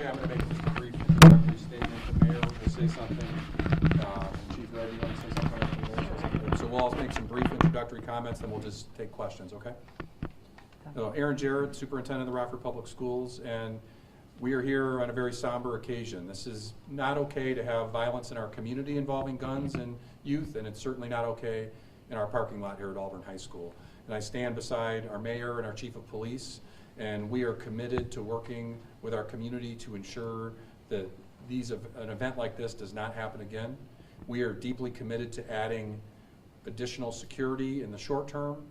okay, I'm going to make just a brief introductory statement. The mayor will say something. Chief Red, you want to say something? So we'll all make some brief introductory comments, and we'll just take questions, okay? Aaron Jarrett, superintendent of the Rockford Public Schools, and we are here on a very somber occasion. This is not okay to have violence in our community involving guns and youth, and it's certainly not okay in our parking lot here at Auburn High School. And I stand beside our mayor and our chief of police, and we are committed to working with our community to ensure that an event like this does not happen again. We are deeply committed to adding additional security in the short term.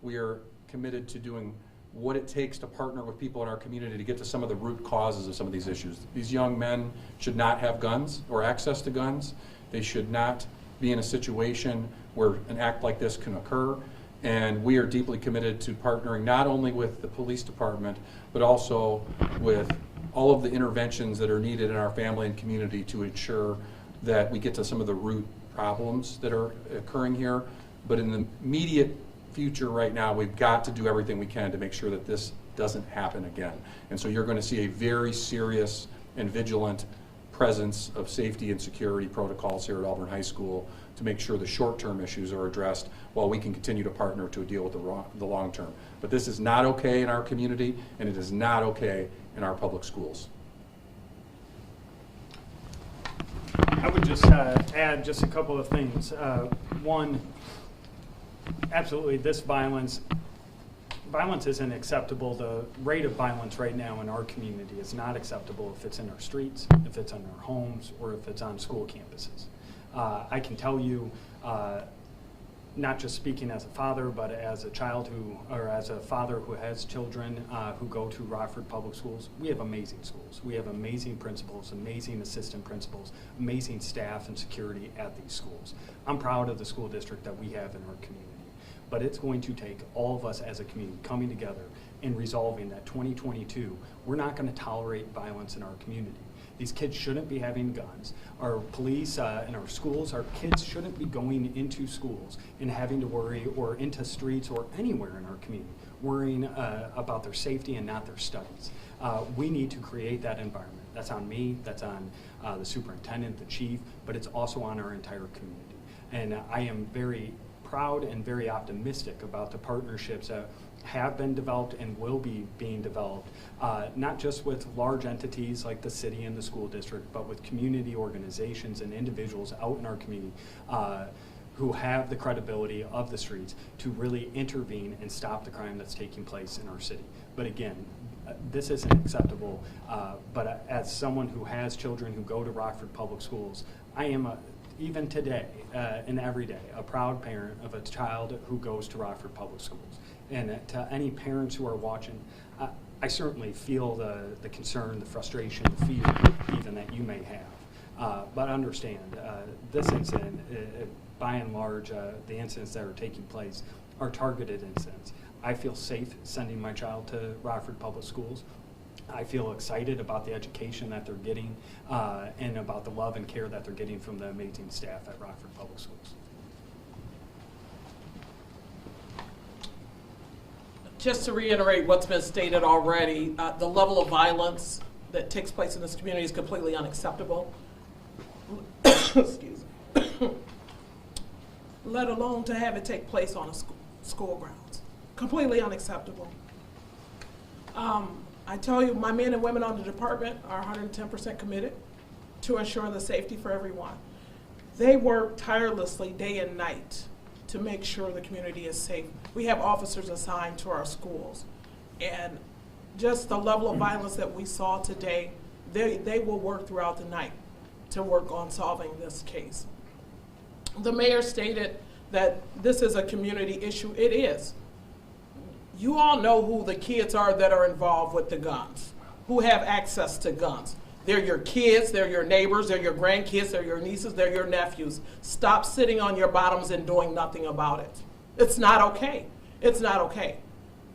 We are committed to doing what it takes to partner with people in our community to get to some of the root causes of some of these issues. These young men should not have guns or access to guns. They should not be in a situation where an act like this can occur. And we are deeply committed to partnering not only with the police department, but also with all of the interventions that are needed in our family and community to ensure that we get to some of the root problems that are occurring here. But in the immediate future right now, we've got to do everything we can to make sure that this doesn't happen again. And so you're going to see a very serious and vigilant presence of safety and security protocols here at Auburn High School to make sure the short-term issues are addressed while we can continue to partner to deal with the long-term. But this is not okay in our community, and it is not okay in our public schools. I would just add just a couple of things. One, absolutely, this violence isn't acceptable. The rate of violence right now in our community is not acceptable if it's in our streets, if it's in our homes, or if it's on school campuses. I can tell you, not just speaking as a father, but as a child as a father who has children who go to Rockford Public Schools, we have amazing schools. We have amazing principals, amazing assistant principals, amazing staff and security at these schools. I'm proud of the school district that we have in our community. But it's going to take all of us as a community coming together and resolving that 2022, we're not going to tolerate violence in our community. These kids shouldn't be having guns. Our police and our schools, our kids shouldn't be going into schools and having to worry, or into streets or anywhere in our community, worrying about their safety and not their studies. We need to create that environment. That's on me, that's on the superintendent, the chief, but it's also on our entire community. And I am very proud and very optimistic about the partnerships that have been developed and will be being developed, not just with large entities like the city and the school district, but with community organizations and individuals out in our community who have the credibility of the streets to really intervene and stop the crime that's taking place in our city. But again, this isn't acceptable, but as someone who has children who go to Rockford Public Schools, I am even today and every day, a proud parent of a child who goes to Rockford Public Schools. And to any parents who are watching, I certainly feel the concern, the frustration, the fear even that you may have. But understand, this incident, by and large, the incidents that are taking place are targeted incidents. I feel safe sending my child to Rockford Public Schools. I feel excited about the education that they're getting and about the love and care that they're getting from the amazing staff at Rockford Public Schools. Just to reiterate what's been stated already, the level of violence that takes place in this community is completely unacceptable. Excuse me. Let alone to have it take place on a school grounds. Completely unacceptable. I tell you, my men and women on the department are 110% committed to ensuring the safety for everyone. They work tirelessly day and night to make sure the community is safe. We have officers assigned to our schools. And just the level of violence that we saw today, they will work throughout the night to work on solving this case. The mayor stated that this is a community issue. It is. You all know who the kids are that are involved with the guns, who have access to guns. They're your kids, they're your neighbors, they're your grandkids, they're your nieces, they're your nephews. Stop sitting on your bottoms and doing nothing about it. It's not okay. It's not okay.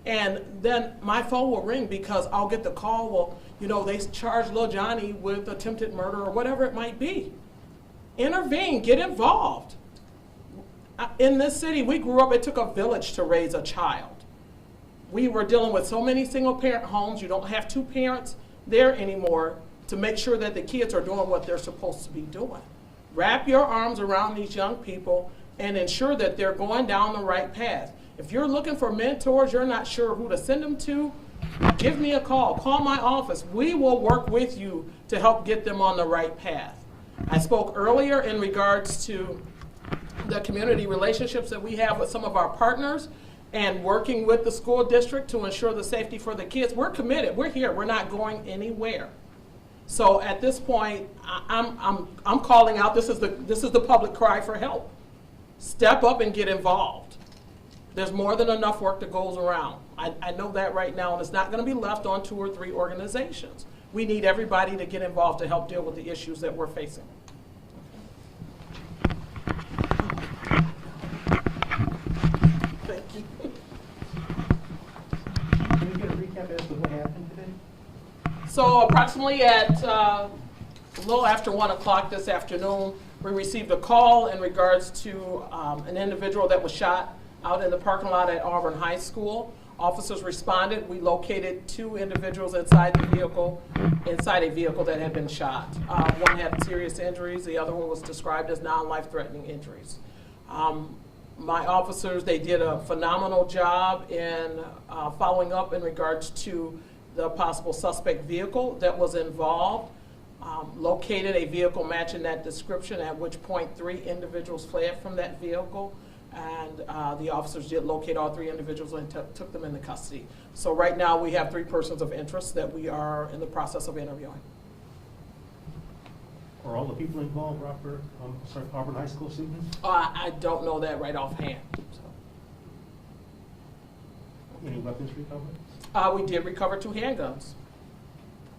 And then my phone will ring because I'll get the call, well, you know, they charged little Johnny with attempted murder or whatever it might be. Intervene, get involved. In this city, we grew up, it took a village to raise a child. We were dealing with so many single parent homes. You don't have two parents there anymore to make sure that the kids are doing what they're supposed to be doing. Wrap your arms around these young people and ensure that they're going down the right path. If you're looking for mentors, you're not sure who to send them to, give me a call. Call my office. We will work with you to help get them on the right path. I spoke earlier in regards to the community relationships that we have with some of our partners and working with the school district to ensure the safety for the kids. We're committed. We're here. We're not going anywhere. So at this point, I'm calling out. This is the public cry for help. Step up and get involved. There's more than enough work that goes around. I know that right now, and it's not going to be left on 2 or 3 organizations. We need everybody to get involved to help deal with the issues that we're facing. Thank you. Can you get a recap as to what happened today? So approximately at a little after 1 o'clock this afternoon, we received a call in regards to an individual that was shot out in the parking lot at Auburn High School. Officers responded. We located 2 individuals inside a vehicle that had been shot. One had serious injuries. The other one was described as non-life-threatening injuries. My officers, they did a phenomenal job in following up in regards to the possible suspect vehicle that was involved. Located a vehicle matching that description, at which point 3 individuals fled from that vehicle. And the officers did locate all 3 individuals and took them into custody. So right now we have 3 persons of interest that we are in the process of interviewing. Are all the people involved Auburn High School students? I don't know that right offhand. So. Any weapons recovered? We did recover 2 handguns.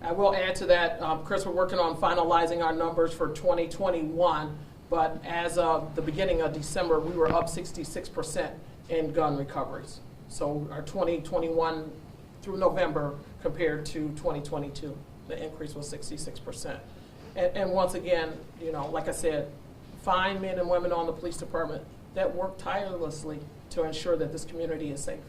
I will add to that, Chris, we're working on finalizing our numbers for 2021. But as of the beginning of December, we were up 66% in gun recoveries. So our 2021 through November compared to 2022, the increase was 66%. And once again, you know, like I said, fine men and women on the police department that work tirelessly to ensure that this community is safe.